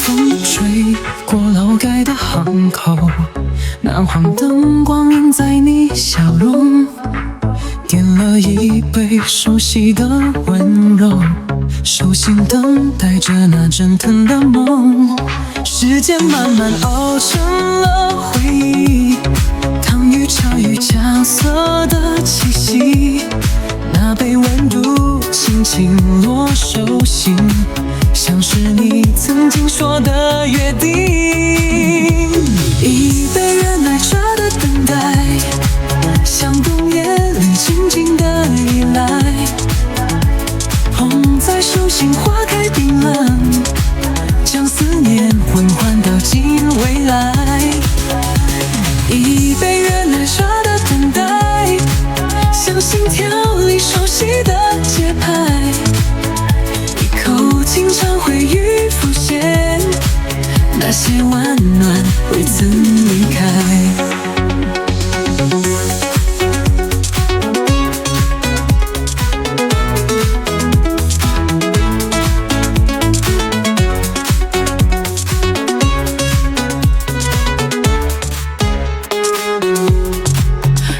风吹过老盖的巷口，南黄灯光映在你笑容，点了一杯熟悉的温柔，手心等待着那蒸腾的梦。时间慢慢熬成了回忆，糖与茶与酱色的气息，那杯温度轻轻落手心，像是你曾经说的约定。一杯热奶茶的等待，像冬夜里静静的依赖，捧在手心花开冰冷，将思念缓缓倒进未来。一杯热奶茶的等待，像心跳里熟悉的节拍，一口经常回忆浮现，那些温暖未曾离开。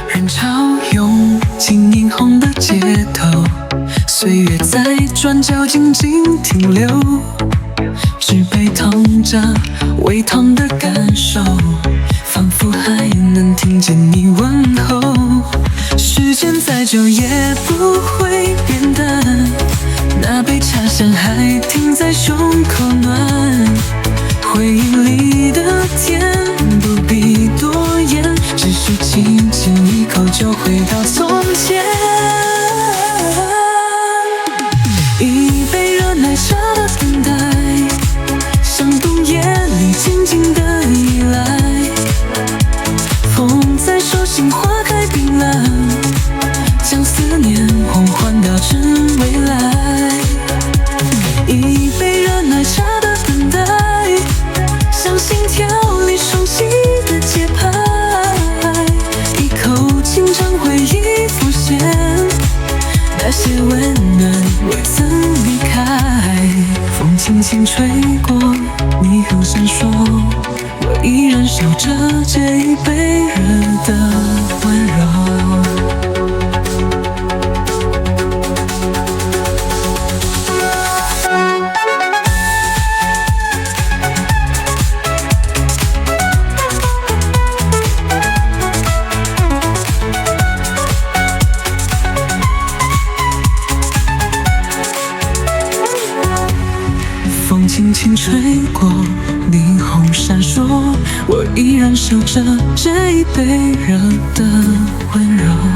人潮涌进映红的街头，岁月在转角静静停留，纸杯烫着微烫的感受，仿佛还能听见你问候。时间再久也不会变淡，那杯茶香还停在胸口暖，回忆里的甜不必多言，只是轻轻一口就回到从前。一杯热奶茶的等待，像冬夜里静静的依赖，风在手心花开冰冷，将思念缓缓倒成未来。一杯热奶茶的等待，像心跳里熟悉的节拍，一口经常回忆浮现，那些温暖未曾离开。风轻轻吹过，霓虹闪烁，我依然守着这一杯热的温柔。风轻轻吹过，霓虹闪烁，我依然守着这一杯热的温柔。